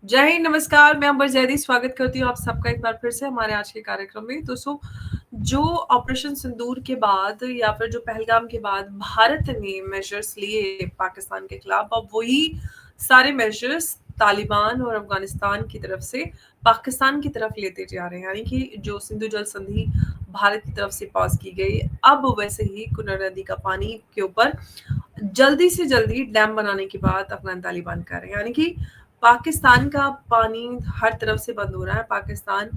जय हिंद, नमस्कार। मैं अंबर जैदी स्वागत करती हूँ आप सबका एक बार फिर से हमारे आज के कार्यक्रम में। दोस्तों, जो ऑपरेशन सिंदूर के बाद या फिर जो पहलगाम के बाद भारत ने मेजर्स लिए पाकिस्तान के खिलाफ, अब वही सारे मेजर्स तालिबान और अफगानिस्तान की तरफ से पाकिस्तान की तरफ लेते जा रहे हैं। यानी कि जो सिंधु जल संधि भारत की तरफ से पास की गई, अब वैसे ही कुनर नदी का पानी के ऊपर जल्दी से जल्दी डैम बनाने की बात अफगान तालिबान कर रहे हैं। यानी कि पाकिस्तान का पानी हर तरफ से बंद हो रहा है, पाकिस्तान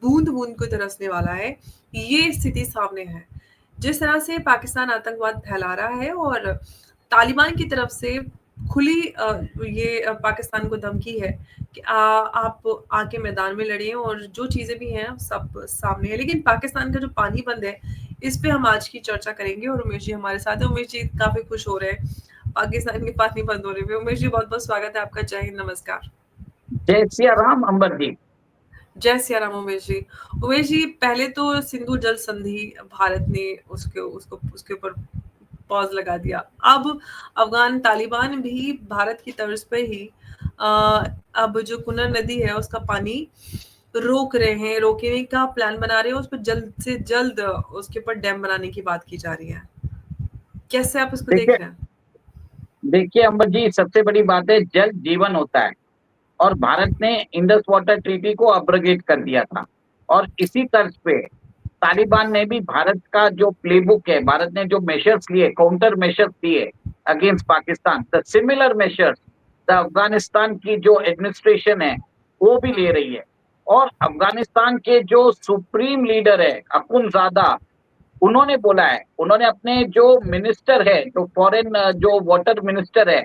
बूंद बूंद को तरसने वाला है। ये स्थिति सामने है। जिस तरह से पाकिस्तान आतंकवाद फैला रहा है और तालिबान की तरफ से खुली पाकिस्तान को धमकी है कि आप आके मैदान में लड़िए और जो चीजें भी हैं सब सामने है। लेकिन पाकिस्तान का जो पानी बंद है, इस पे हम आज की चर्चा करेंगे और उमेश जी हमारे साथ है। उमेश जी काफी खुश हो रहे हैं पाकिस्तान के पानी बंद होने पे। उमेश जी, बहुत बहुत स्वागत है आपका। जय हिंद, नमस्कार। जय सिया राम अंबर जी। जय सिया राम उमेश जी। उमेश जी, पहले तो सिंधु जल संधि भारत ने उसके उसको उसके ऊपर पॉज लगा दिया। अब अफगान तालिबान भी भारत की तर्ज पे ही अ, अब जो कुनर नदी है उसका पानी रोक रहे हैं, रोकने का प्लान बना रहे हैं। उस पर जल्द से जल्द उसके ऊपर डैम बनाने की बात की जा रही है। कैसे आप इसको देखिए देख रहे हैं? देखिए अंबर जी, सबसे बड़ी बात है जल जीवन होता है। और भारत ने इंडस वाटर ट्रीटी को अब्रोगेट कर दिया था। और इसी तर्ज पे तालिबान ने भी भारत का जो प्लेबुक है, भारत ने जो मेजर्स लिए, काउंटर मेजर्स लिए against Pakistan, the similar measures the Afghanistan की जो एडमिनिस्ट्रेशन है वो भी ले रही है। और अफगानिस्तान के जो सुप्रीम लीडर है अखुनजादा, उन्होंने बोला है, उन्होंने अपने जो मिनिस्टर है, जो फॉरेन जो वाटर मिनिस्टर है,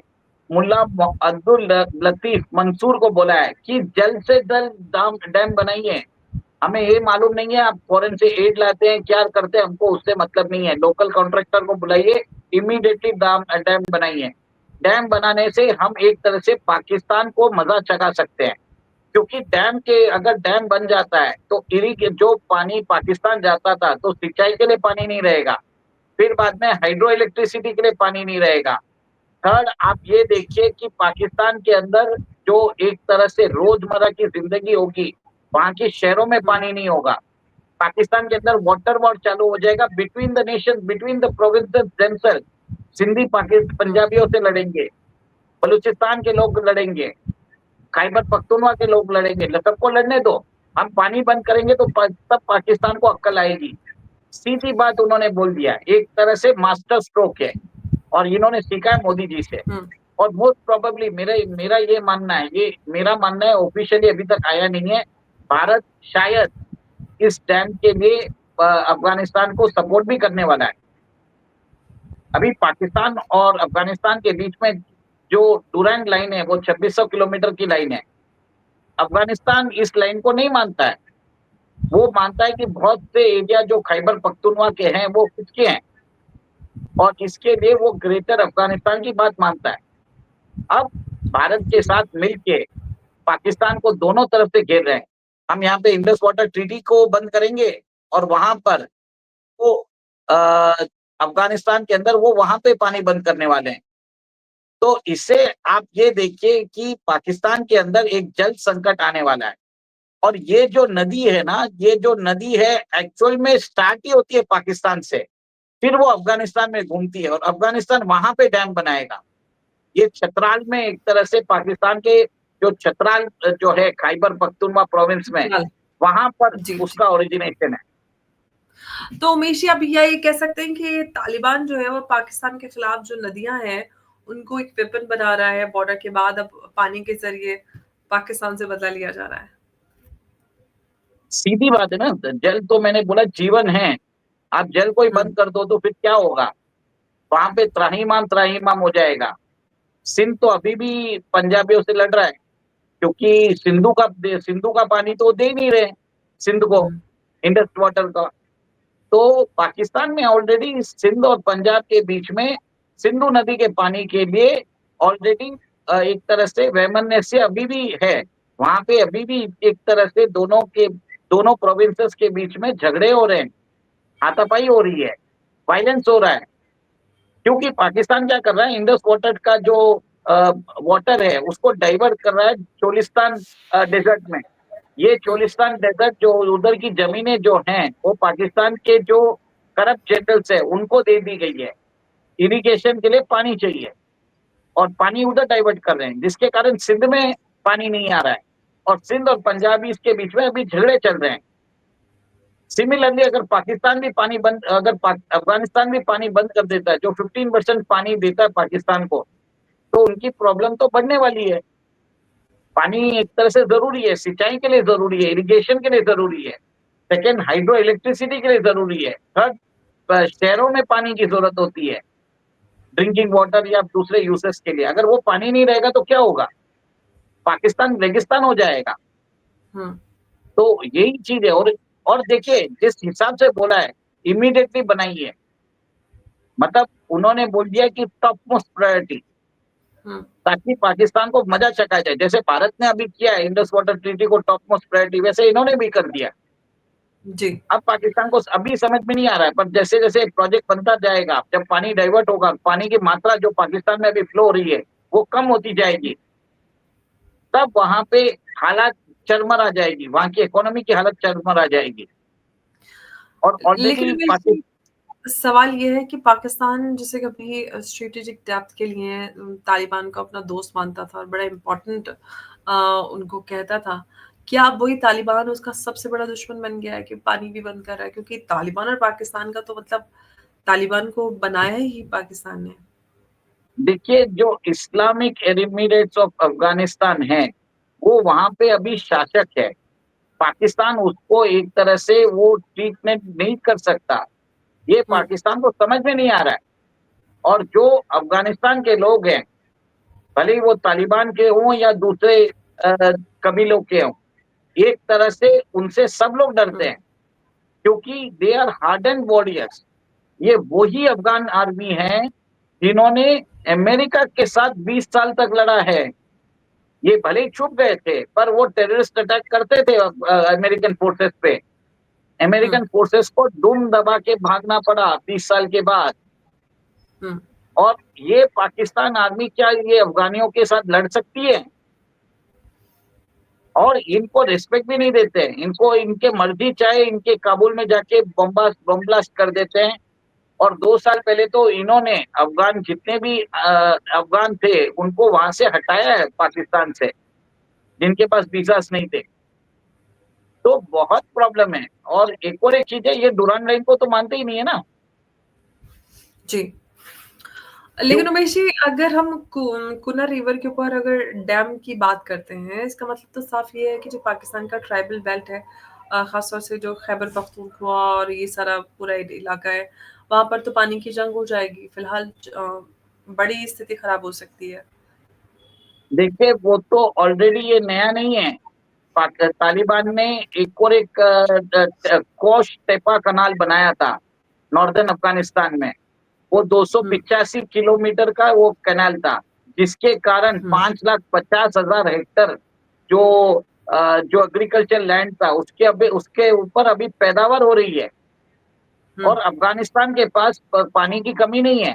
मुल्ला अब्दुल लतीफ मंसूर को बोला है कि जल्द से जल्द डैम बनाइए। हमें ये मालूम नहीं है आप फॉरेन से एड लाते हैं क्या करते हैं, हमको उससे मतलब नहीं है। लोकल कॉन्ट्रैक्टर को बुलाइए, इमीडिएटली डैम बनाइए। डैम बनाने से हम एक तरह से पाकिस्तान को मजा चखा सकते हैं, क्योंकि अगर डैम बन जाता है तो जो पानी पाकिस्तान जाता था तो सिंचाई के लिए पानी नहीं रहेगा, फिर बाद में हाइड्रो इलेक्ट्रिसिटी के लिए पानी नहीं रहेगा। थर्ड, आप ये देखिए कि पाकिस्तान के अंदर जो एक तरह से रोजमर्रा की जिंदगी होगी, वहां के शहरों में पानी नहीं होगा। पाकिस्तान के अंदर वाटर वॉर चालू हो जाएगा between the nation, between the provinces themselves. Sindhi Pakistan पंजाबियों से लड़ेंगे, बलूचिस्तान के लोग लड़ेंगे, खैबर पख्तूनवा के लोग लड़ेंगे। सबको लड़ने दो, हम पानी बंद करेंगे तो तब पाकिस्तान को अक्ल आएगी। सीधी बात उन्होंने बोल दिया, एक तरह से मास्टर स्ट्रोक है और इन्होंने सीखा है मोदी जी से। और मोस्ट प्रोबेबली मेरा मेरा ये मानना है, ये मेरा मानना है, ऑफिशियली अभी तक आया नहीं है, भारत शायद इस डैम के लिए अफगानिस्तान को सपोर्ट भी करने वाला है। अभी पाकिस्तान और अफगानिस्तान के बीच में जो डुरैंड लाइन है वो 2600 किलोमीटर की लाइन है। अफगानिस्तान इस लाइन को नहीं मानता है। वो मानता है कि बहुत से एरिया जो खैबर पख्तूनवा के हैं वो खुद के हैं, और इसके लिए वो ग्रेटर अफगानिस्तान की बात मानता है। अब भारत के साथ मिलके पाकिस्तान को दोनों तरफ से घेर रहे हैं। हम यहाँ पे इंडस वाटर ट्रीटी को बंद करेंगे और वहां पर वो अफगानिस्तान के अंदर वो वहां पे पानी बंद करने वाले हैं। तो इससे आप ये देखिए कि पाकिस्तान के अंदर एक जल संकट आने वाला है। और ये जो नदी है ना, ये जो नदी है एक्चुअल में स्टार्ट ही होती है पाकिस्तान से, फिर वो अफगानिस्तान में घूमती है और अफगानिस्तान वहां पे डैम बनाएगा। ये छतराल में एक तरह से पाकिस्तान के जो छतराल जो है खैबर पख्तूनवा प्रोविंस में, वहां पर जी, उसका ओरिजिनेशन है। तो उमेश जी, आप ये कह सकते हैं कि तालिबान जो है वो पाकिस्तान के खिलाफ जो नदियां हैं उनको एक वेपन बना रहा है। बॉर्डर के बाद अब पानी के जरिए पाकिस्तान से बदला लिया जा रहा है। सीधी बात है ना, जल तो मैंने बोला जीवन है। आप जल को ही बंद कर दो तो फिर क्या होगा? वहां पे त्राहीमाम त्राहीमाम हो जाएगा। सिंध तो अभी भी पंजाबियों से लड़ रहा है, क्योंकि सिंधु का पानी तो दे नहीं रहे सिंध को, इंडस वाटर का। तो पाकिस्तान में ऑलरेडी सिंध और पंजाब के बीच में सिंधु नदी के पानी के लिए ऑलरेडी एक तरह से वैमनस्य अभी भी है। वहां पे अभी भी एक तरह से दोनों प्रोविंसेस के बीच में झगड़े हो रहे हैं, हाथापाई हो रही है, वायलेंस हो रहा है। क्योंकि पाकिस्तान क्या कर रहा है, इंडस वाटर का जो वाटर है उसको डाइवर्ट कर रहा है चोलिस्तान डेजर्ट में। ये हुँ, चोलिस्तान डेजर्ट जो उधर की जमीनें जो हैं वो पाकिस्तान के जो करप्ट जनरल्स है उनको दे दी गई है। इरिगेशन के लिए पानी चाहिए और पानी उधर डाइवर्ट कर रहे हैं, जिसके कारण सिंध में पानी नहीं आ रहा है और सिंध और पंजाब इसके बीच में अभी झगड़े चल रहे हैं। सिमिलरली अगर पाकिस्तान भी पानी बंद अगर अफगानिस्तान भी पानी बंद कर देता है, जो 15% पानी देता है पाकिस्तान को, तो उनकी प्रॉब्लम तो बढ़ने वाली है। पानी एक तरह से जरूरी है, सिंचाई के लिए जरूरी है, इरिगेशन के लिए जरूरी है। सेकेंड, हाइड्रो इलेक्ट्रिसिटी के लिए जरूरी है। थर्ड, शहरों में पानी की जरूरत होती है ड्रिंकिंग वाटर या दूसरे यूसेस के लिए। अगर वो पानी नहीं रहेगा तो क्या होगा? पाकिस्तान रेगिस्तान हो जाएगा। हुँ, तो यही चीज है। और देखिए जिस हिसाब से बोला है, इमीडिएटली बनाइए, मतलब उन्होंने बोल दिया कि टॉप मोस्ट प्रायोरिटी, हुँ, ताकि पाकिस्तान को मजा चखाया जाए। जैसे भारत ने अभी किया है इंडस वाटर ट्रीटी को टॉप मोस्ट प्रायोरिटी, वैसे इन्होंने भी कर दिया। जी। अब पाकिस्तान को अभी समझ में नहीं आ रहा है, पर जैसे जैसे प्रोजेक्ट बनता जाएगा, जब पानी डाइवर्ट होगा, पानी की मात्रा जो पाकिस्तान में अभी फ्लो हो रही है वो कम होती जाएगी, तब वहां पे हालात चरमरा जाएगी, वहां की इकोनॉमी की हालत चरमरा जाएगी। और लेकिन ऑलरेडी रमेश जी, सवाल ये है कि पाकिस्तान जैसे कभी स्ट्रेटेजिक डेप्थ के लिए तालिबान को अपना दोस्त मानता था और बड़ा इम्पोर्टेंट उनको कहता था। क्या अब वही तालिबान उसका सबसे बड़ा दुश्मन बन गया है कि पानी भी बंद कर रहा है? क्योंकि तालिबान और पाकिस्तान का तो मतलब तालिबान को बनाया ही पाकिस्तान ने। देखिए जो इस्लामिक एमिरेट्स ऑफ अफगानिस्तान है वो वहां पे अभी शासक है। पाकिस्तान उसको एक तरह से वो ट्रीटमेंट नहीं कर सकता, ये हुँ, पाकिस्तान को समझ में नहीं आ रहा है। और जो अफगानिस्तान के लोग हैं, भले ही वो तालिबान के हों या दूसरे कबीलों के हों, एक तरह से उनसे सब लोग हुँ, डरते हैं, क्योंकि दे आर हार्डन वॉरियर्स। ये वही अफगान आर्मी है जिन्होंने अमेरिका के साथ 20 साल तक लड़ा है। ये भले ही छुप गए थे पर वो टेररिस्ट अटैक करते थे अमेरिकन फोर्सेस पे। हुँ, अमेरिकन फोर्सेस को दुम दबा के भागना पड़ा 20 साल के बाद। हुँ, और ये पाकिस्तान आर्मी क्या ये अफगानियों के साथ लड़ सकती है? और इनको रिस्पेक्ट भी नहीं देते हैं। इनको इनके मर्जी चाहे इनके काबुल में जाके बम ब्लास्ट कर देते हैं। और 2 साल पहले तो इन्होंने अफगान जितने भी अफगान थे उनको वहां से हटाया है पाकिस्तान से, जिनके पास वीजास नहीं थे। तो बहुत प्रॉब्लम है। और एक चीज है, ये डुरान लाइन को तो मानते ही नहीं है ना। जी। जो लेकिन उमेश जी, अगर हम कुनर रिवर के ऊपर अगर डैम की बात करते हैं, इसका मतलब तो साफ ये है कि जो पाकिस्तान का ट्राइबल बेल्ट है, खासतौर से जो खैबर पख्तूनख्वा और ये सारा पूरा इलाका है, वहां पर तो पानी की जंग हो जाएगी। फिलहाल बड़ी स्थिति खराब हो सकती है। देखिए वो तो ऑलरेडी ये नया नहीं है। तालिबान ने एक कोश टेपा कनाल बनाया था नॉर्दर्न अफगानिस्तान में। वो हम्म, 285 किलोमीटर का वो कैनाल था, जिसके कारण हम्म, 5,50,000 हेक्टर जो जो एग्रीकल्चर लैंड था उसके ऊपर अभी पैदावार हो रही है। हम्म, और अफगानिस्तान के पास पानी की कमी नहीं है,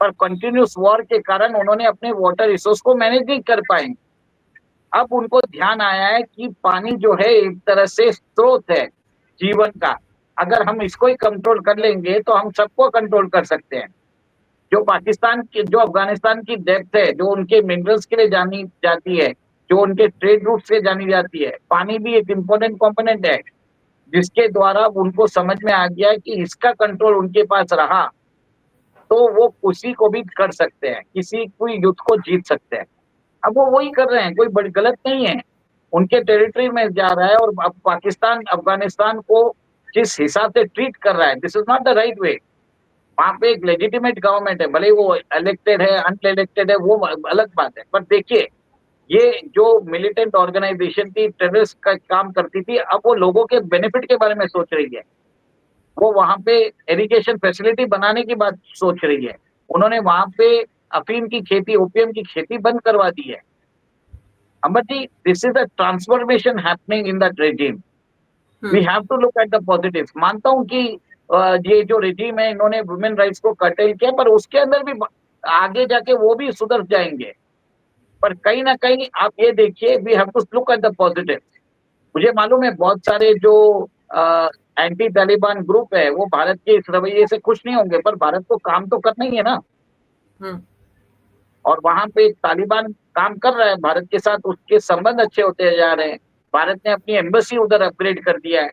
पर कंटिन्यूस वॉर के कारण उन्होंने अपने वाटर रिसोर्स को मैनेज नहीं कर पाए। अब उनको ध्यान आया है कि पानी जो है एक तरह से स्रोत है जीवन का। अगर हम इसको ही कंट्रोल कर लेंगे तो हम सबको कंट्रोल कर सकते हैं। जो पाकिस्तान की जो अफगानिस्तान की डेप्थ है, जो उनके मिनरल्स के लिए जानी जाती है, जो उनके ट्रेड रूट से जानी जाती है, पानी भी एक इम्पोर्टेंट कंपोनेंट है, जिसके द्वारा उनको समझ में आ गया कि इसका कंट्रोल उनके पास रहा तो वो किसी को भी कर सकते हैं, किसी कोई युद्ध को जीत सकते हैं। अब वो वही कर रहे हैं, कोई बड़ी गलत नहीं है। उनके टेरिटरी में जा रहा है और अब पाकिस्तान अफगानिस्तान को जिस हिसाब से ट्रीट कर रहा है, this is not the right way. वहां पे एक लेजिटिमेट गवर्नमेंट है, भले ही वो इलेक्टेड है अनइलेक्टेड है वो अलग बात है, पर देखिए ये जो मिलिटेंट ऑर्गेनाइजेशन थी, टेररिस्ट का काम करती थी, अब वो लोगों के बेनिफिट के बारे में सोच रही है। वो वहां पे इरिगेशन फैसिलिटी बनाने की बात सोच रही है। उन्होंने वहां पे अफीम की खेती, ओपियम की खेती बंद करवा दी है। Amar ji, this is a transformation happening in that regime. We hmm, have to look at the positives. मानता हूं कि ये जो रेजिम है इन्होंने वुमेन राइट्स को कर्टेल किया, पर उसके अंदर भी आगे जाके वो भी सुधर जाएंगे। पर कहीं न कहीं आप ये देखिए, we have to look at the positive. मुझे मालूम है बहुत सारे जो अ, एंटी तालिबान ग्रुप है, वो भारत के इस रवैये से खुश नहीं होंगे, पर भारत को काम तो करना ही है ना। हुँ। और वहाँ पे तालिबान काम कर रहा है भारत के साथ, उसके संबंध अच्छे होते जा रहे हैं। भारत ने अपनी एम्बेसी उधर अपग्रेड कर दिया है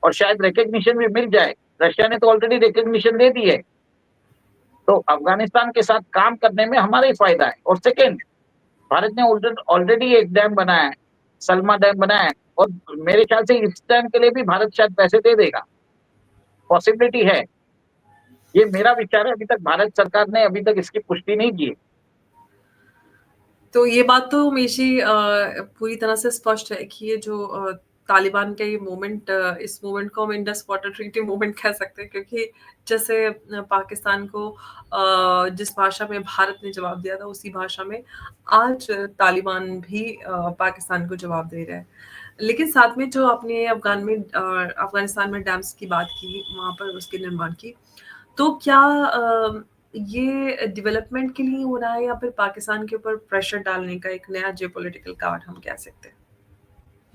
और शायद रिकॉग्निशन भी मिल जाए। रशिया ने तो ऑलरेडी रिकॉग्निशन दे दी है। तो अफ़गानिस्तान के साथ काम करने में हमारा ही फ़ायदा है। और सेकंड, भारत ने ऑलरेडी एक डैम बनाया है, सलमा डैम बनाया है और मेरे ख्याल से इस डैम के लिए भी भारत शायद पैसे दे देगा, पॉसिबिलिटी है। ये मेरा विचार है, अभी तक भारत सरकार ने अभी तक इसकी पुष्टि नहीं की है। तो ये बात तो हमेशा पूरी तरह से स्पष्ट है कि ये जो तालिबान का ये मूवमेंट इस मूवमेंट को हम इंडस वाटर ट्रीटी मूवमेंट कह सकते हैं क्योंकि जैसे पाकिस्तान को जिस भाषा में भारत ने जवाब दिया था उसी भाषा में आज तालिबान भी पाकिस्तान को जवाब दे रहा है। लेकिन साथ में जो आपने अफगानिस्तान में डैम्स की बात की, वहाँ पर उसके निर्माण की, तो क्या ये डेवलपमेंट के लिए हो रहा है या फिर पाकिस्तान के ऊपर प्रेशर डालने का एक नया जियोपॉलिटिकल कार्ड हम कह सकते हैं?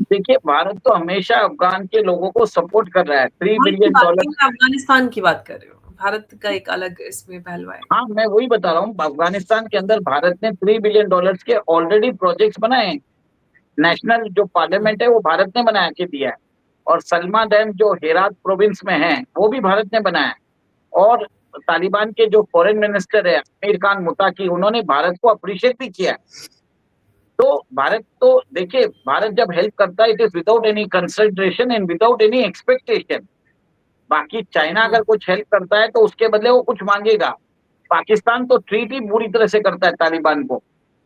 देखिए, भारत तो हमेशा अफ़गान के लोगों को सपोर्ट कर रहा है, $3 भारत की बिलियन। बात नहीं, मैं अफ़गानिस्तान की बात कर रही हूँ। भारत का एक अलग इसमें पहलू आएगा। हाँ, मैं वही बता रहा हूँ, अफ़गानिस्तान के अंदर भारत ने $3 बिलियन के ऑलरेडी प्रोजेक्ट्स बनाए हैं। नेशनल जो हुँ, पार्लियामेंट है, वो भारत ने बना के दिया है। और सलमा डैम जो हेरात प्रोविंस में है, वो भी भारत ने बनाया है। और तालिबान के जो फॉरेन मिनिस्टर है, अमीर खान मुत्ताकी, उन्होंने भारत को अप्रिशिएट भी किया है। तो भारत तो देखिए, भारत जब हेल्प करता है, it is without any consideration and without any expectation. बाकी चाइना हुँ, अगर कुछ हेल्प करता है, तो उसके बदले वो कुछ माँगेगा। पाकिस्तान तो ट्रीट ही बुरी तरह से करता है तालिबान को।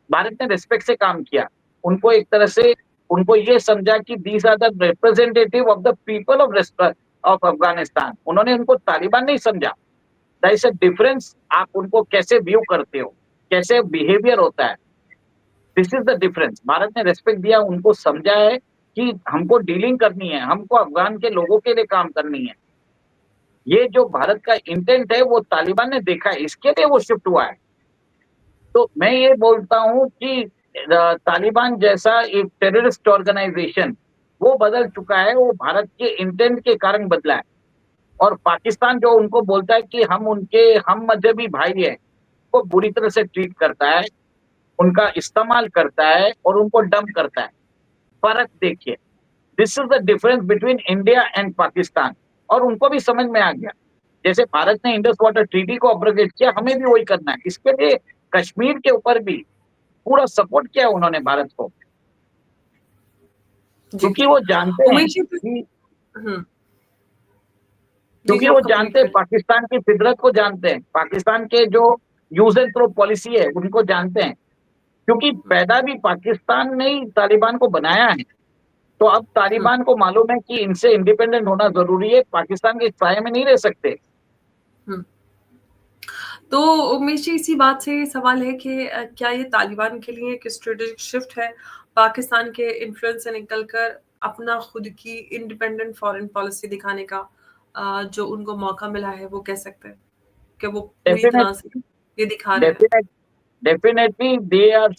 भारत ने रिस्पेक्ट से काम किया। उनको एक तरह से उनको ये समझा कि these are the representative of the people of Afghanistan. उन्होंने उनको तालिबान नहीं समझा। देयर इज़ अ डिफरेंस, आप उनको कैसे व्यू करते हो, कैसे बिहेवियर होता है। This is the difference. Bharat ने रिस्पेक्ट दिया, उनको समझा है कि हमको डीलिंग करनी है, हमको अफ़गान के लोगों के लिए काम करनी है। ये जो भारत का इंटेंट है, वो तालिबान ने देखा है, इसके लिए वो शिफ्ट हुआ है। तो मैं ये बोलता हूँ कि तालिबान जैसा एक टेररिस्ट ऑर्गेनाइजेशन वो बदल चुका है, वो भारत के इंटेंट के कारण बदला है। और पाकिस्तान जो उनको बोलता है कि हम उनके हम मजहबी भाई हैं, को बुरी तरह से ट्रीट करता है, उनका इस्तेमाल करता है और उनको डंप करता है। फ़र्क देखिए, this is the difference between India and Pakistan. और उनको भी समझ में आ गया। जैसे भारत ने इंडस वाटर ट्रीटी को अब्रोगेट किया, हमें भी वही करना है। इसके लिए कश्मीर के ऊपर भी पूरा सपोर्ट किया उन्होंने भारत को, जी। क्योंकि वो जानते हैं उमेश जी कि हुँ। जी, जी, क्योंकि आप वो कंप्लीट जानते हैं, करें। पाकिस्तान की फितरत को जानते हैं, पाकिस्तान के जो यूज़ एंड थ्रो पॉलिसी है, उनको जानते हैं। क्योंकि पैदा भी पाकिस्तान ने ही तालिबान को बनाया है। तो अब हुँ, तालिबान को मालूम है कि इनसे इंडिपेंडेंट होना ज़रूरी है, पाकिस्तान के साये में नहीं रह सकते। हुँ। तो उमेश जी इसी बात से सवाल है कि क्या ये तालिबान के लिए एक स्ट्रेटेजिक शिफ्ट है पाकिस्तान के इन्फ्लुएंस से निकलकर अपना खुद की इंडिपेंडेंट फॉरेन पॉलिसी दिखाने का जो उनको मौका मिला है वो कह सकते हैं कि वो पूरी डेफिनेट तरह से ये दिखा रहे हैं? Definite definitely they are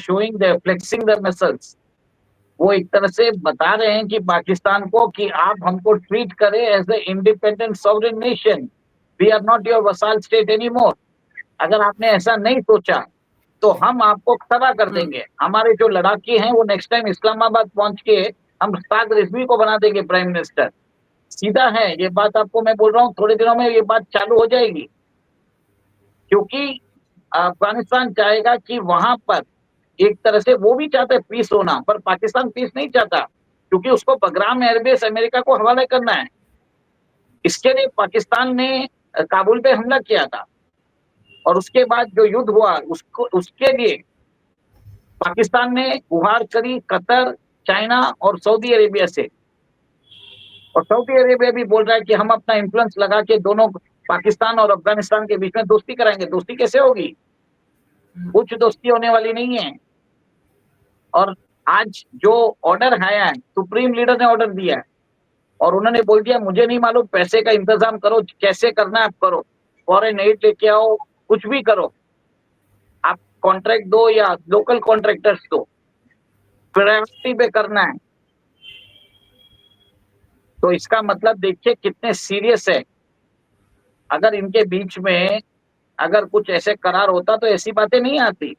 showing the flexing the muscles. वो एक तरह से बता रहे हैं कि पाकिस्तान को कि आप हमको ट्रीट करें as a independent sovereign nation. We are not your vassal state anymore. अगर आपने ऐसा नहीं सोचा, तो हम आपको खड़ा कर हुँ, देंगे। हमारे जो लड़ाकी हैं, वो नेक्स्ट टाइम इस्लामाबाद पहुँच के हम साद रिज़वी को बना देंगे प्राइम मिनिस्टर। सीधा है, ये बात आपको मैं बोल रहा हूँ, थोड़े दिनों में ये बात चालू हो जाएगी। क्योंकि अफ़गानिस्तान चाहेगा कि वहाँ पर एक तरह से वो भी चाहता है पीस होना, पर पाकिस्तान पीस नहीं चाहता, क्योंकि उसको बगराम एयरबेस अमेरिका को हवाले करना है। इसके लिए पाकिस्तान ने काबुल पे हमला किया था और उसके बाद जो युद्ध हुआ, उसको उसके लिए पाकिस्तान ने गुहार करी कतर, चाइना और सऊदी अरेबिया से। और सऊदी अरेबिया भी बोल रहा है कि हम अपना इन्फ्लुएंस लगा के दोनों पाकिस्तान और अफ़गानिस्तान के बीच में दोस्ती कराएँगे। दोस्ती कैसे होगी? हुँ, कुछ दोस्ती होने वाली नहीं है। और आज जो ऑर्डर आया है, सुप्रीम लीडर ने ऑर्डर दिया है और उन्होंने बोल दिया, मुझे नहीं मालूम, पैसे का इंतज़ाम करो, कैसे करना है आप करो। फॉरेन एड लेके आओ, कुछ भी करो। आप कॉन्ट्रैक्ट दो या लोकल कॉन्ट्रैक्टर्स दो, प्रायोरिटी पे करना है। तो इसका मतलब देखिए कितने सीरियस है। अगर इनके बीच में अगर कुछ ऐसे करार होता तो ऐसी बातें नहीं आती।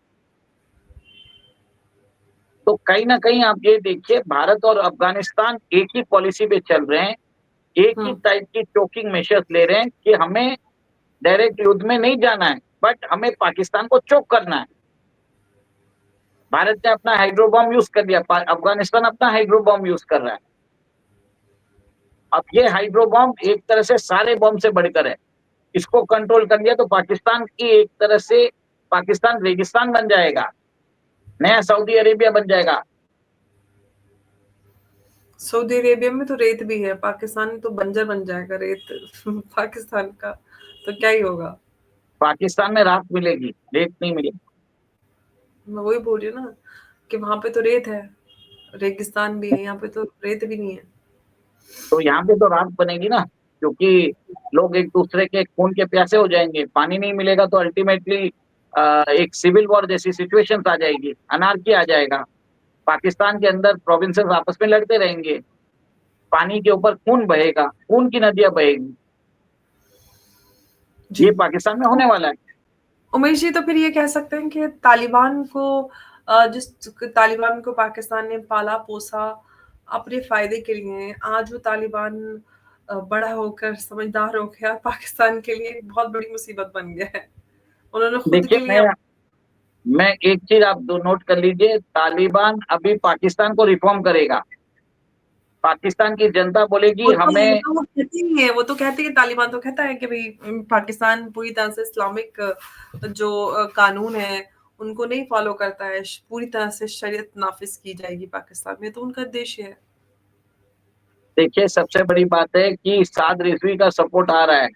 तो कहीं ना कहीं आप ये देखिए, भारत और अफगानिस्तान एक ही पॉलिसी पे चल रहे हैं, एक ही टाइप की चोकिंग मेजर्स ले रहे हैं कि हमें डायरेक्ट युद्ध में नहीं जाना है, बट हमें पाकिस्तान को चोक करना है। भारत ने अपना हाइड्रो बॉम्ब यूज कर लिया, अफगानिस्तान अपना हाइड्रो बॉम्ब यूज कर रहा है। अब ये हाइड्रो बॉम्ब एक तरह से सारे बॉम्ब से बढ़कर है। इसको कंट्रोल कर लिया तो पाकिस्तान की एक तरह से पाकिस्तान रेगिस्तान बन जाएगा, नया सऊदी अरेबिया बन जाएगा। सऊदी अरेबिया में तो रेत भी है, पाकिस्तान तो बंजर बन जाएगा रेत पाकिस्तान का, तो क्या ही होगा। पाकिस्तान में राख मिलेगी, रेत नहीं मिलेगी। मैं वही बोल रही हूँ ना कि वहां पे तो रेत है, रेगिस्तान भी है, यहाँ पे तो रेत भी नहीं है। तो यहाँ पे तो राख बनेगी ना, क्योंकि लोग एक दूसरे के खून के प्यासे हो जाएंगे। पानी नहीं मिलेगा तो अल्टीमेटली एक सिविल वॉर जैसी सिचुएशन आ जाएगी, अनार्की आ जाएगा। पाकिस्तान के अंदर प्रोविंसेस आपस में लड़ते रहेंगे, पानी के ऊपर खून बहेगा, खून की नदियां बहेगी। जी। ये पाकिस्तान में होने वाला है। उमेश जी, तो फिर ये कह सकते हैं कि तालिबान को जिस तालिबान को पाकिस्तान ने पाला पोसा अपने फायदे के लिए, आज वो तालिबान बड़ा होकर समझदार हो गया, पाकिस्तान के लिए एक बहुत बड़ी मुसीबत बन गया है। उन्होंने खुद देखिए के लिए मैं एक चीज आप दो नोट कर लीजिए, तालिबान अभी पाकिस्तान को रिफॉर्म करेगा। पाकिस्तान की जनता बोलेगी हमें, वो कहती नहीं है, वो तो कहती है, तालिबान तो कहता है कि भाई पाकिस्तान पूरी तरह से इस्लामिक जो कानून है उनको नहीं फॉलो करता है, पूरी तरह से शरीयत नाफिज की जाएगी पाकिस्तान में, तो उनका उद्देश्य है। देखिए सबसे बड़ी बात है कि साद रिजवी का सपोर्ट आ रहा है।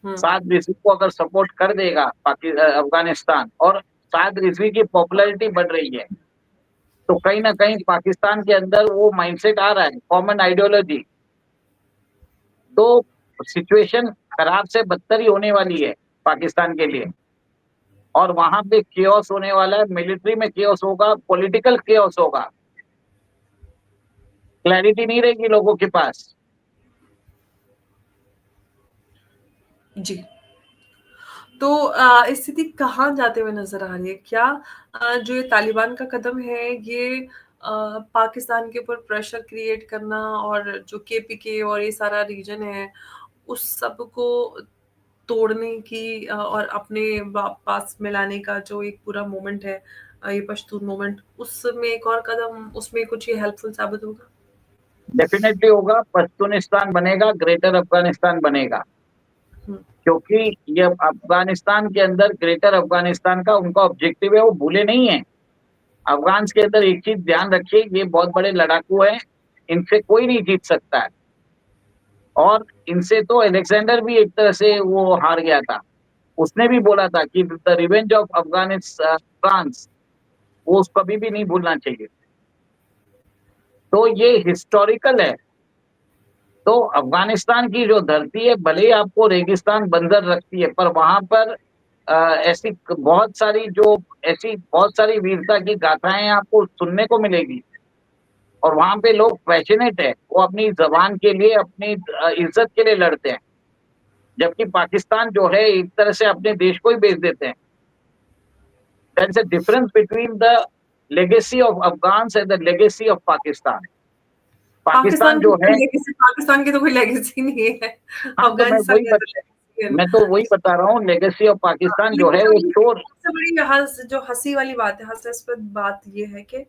साद रिजवी को अगर सपोर्ट कर देगा अफगानिस्तान, और साद रिजवी की पॉपुलैरिटी बढ़ रही है, तो कहीं ना कहीं पाकिस्तान के अंदर वो माइंडसेट आ रहा है, कॉमन आइडियोलॉजी। तो सिचुएशन खराब से बदतर ही होने वाली है पाकिस्तान के लिए। और वहां पे केओस होने वाला है, मिलिट्री में केओस होगा, पॉलिटिकल केओस होगा, क्लैरिटी नहीं रहेगी लोगों के पास। जी। तो स्थिति कहाँ जाते हुए नजर आ रही है? क्या जो ये तालिबान का कदम है ये पाकिस्तान के ऊपर प्रेशर क्रिएट करना, और जो केपीके और ये सारा रीजन है उस सब को तोड़ने की और अपने पास मिलाने का जो एक पूरा मोमेंट है, ये पश्तून मोमेंट, उसमें एक और कदम, उसमें कुछ ये हेल्पफुल साबित होगा? डेफिनेटली होगा, पश्तूनिस्तान बनेगा, ग्रेटर अफगानिस्तान बनेगा। हम्म, क्योंकि ये अफगानिस्तान के अंदर ग्रेटर अफगानिस्तान का उनका ऑब्जेक्टिव है, वो भूले नहीं है। अफगान के अंदर एक चीज ध्यान रखिए, ये बहुत बड़े लड़ाकू हैं, इनसे कोई नहीं जीत सकता है। और इनसे तो अलेक्जेंडर भी एक तरह से वो हार गया था। उसने भी बोला था कि the revenge of Afghanistan France, वो उसको कभी भी नहीं भूलना चाहिए। तो ये हिस्टोरिकल है। तो अफगानिस्तान की जो धरती है, भले ही आपको रेगिस्तान बंजर रखती है, पर वहां पर ऐसी बहुत सारी वीरता की गाथाएं आपको सुनने को मिलेगी। और वहां पे लोग पैशनेट है, वो अपनी जबान के लिए, अपनी इज्जत के लिए लड़ते हैं। जबकि पाकिस्तान जो है एक तरह से अपने देश को ही बेच देते हैं। There is a difference between the legacy of Afghans and the legacy of Pakistan. Pakistan जो है, पाकिस्तान की तो कोई लेगेसी नहीं है, हाँ तो अफगानिस्तान की तो legacy है। मैं तो वही बता रहा हूँ, लेगेसी ऑफ पाकिस्तान जो लेकिन है वो चोर। सबसे बड़ी जो हंसी वाली बात है, हास्यास्पद बात ये है कि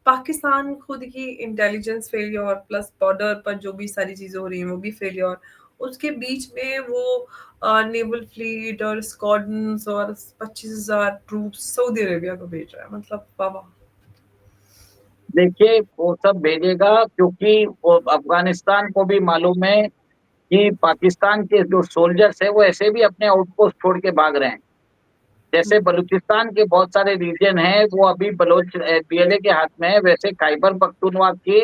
पाकिस्तान खुद की इंटेलिजेंस फेलियर प्लस बॉर्डर पर जो भी सारी चीजें हो रही हैं वो भी फेलियर, उसके बीच में वो नेवल फ्लीट और स्क्वाड्रन्स और 25,000 ट्रूप्स सऊदी अरेबिया को भेज रहा है, मतलब बाबा। देखिए वो सब भेजेगा, क्योंकि वो अफगानिस्तान को भी मालूम है कि पाकिस्तान के जो सोल्जर्स है वो ऐसे भी अपने आउटपोस्ट छोड़ के भाग रहे हैं। जैसे बलूचिस्तान के बहुत सारे रीजन हैं वो अभी बलोच पीएलए के हाथ में है, वैसे खैबर पख्तूनख्वा के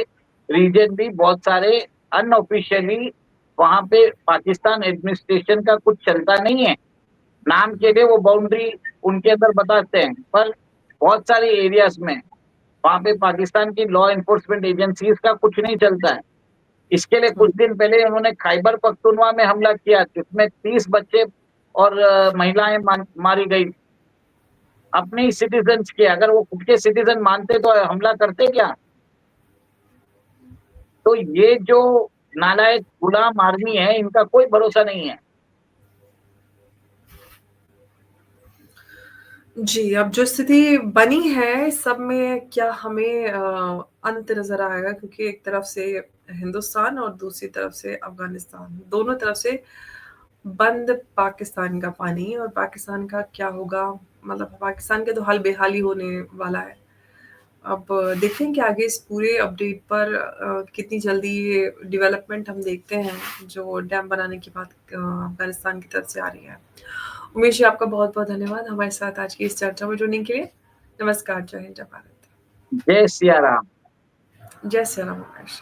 रीजन भी बहुत सारे अनऑफिशियली वहां पे पाकिस्तान एडमिनिस्ट्रेशन का कुछ चलता नहीं है। नाम के लिए वो बाउंड्री उनके अंदर बताते हैं, पर बहुत सारी एरियाज़ में वहाँ पे पाकिस्तान की लॉ एनफोर्समेंट एजेंसीज़ का कुछ नहीं चलता है। इसके लिए कुछ दिन पहले उन्होंने खैबर पख्तूनख्वा में हमला किया, जिसमें 30 बच्चे और महिलाएँ मारी गई। अपने ही सिटीज़न्स के, अगर वो खुद के सिटीज़न मानते तो हमला करते क्या? तो ये जो नालायक गुलाम आर्मी है, इनका कोई भरोसा नहीं है। जी, अब जो स्थिति बनी है, सब में क्या हमें अंत नज़र आएगा, क्योंकि एक तरफ से हिंदुस्तान और दूसरी तरफ से अफ़गानिस्तान, दोनों तरफ से बंद पाकिस्तान का पानी, और पाकिस्तान का क्या होगा, मतलब पाकिस्तान के तो हाल बेहाल ही होने वाला है। अब देखते हैं कि आगे इस पूरे अपडेट पर कितनी जल्दी ये डेवलपमेंट हम देखते हैं, जो डैम बनाने की बात अफ़गानिस्तान की तरफ से आ रही है। उमेश जी, आपका बहुत-बहुत धन्यवाद हमारे साथ आज की इस चर्चा में जुड़ने के लिए। नमस्कार, जय हिंद, जय भारत। जय सिया राम। जय सिया राम, उमेश।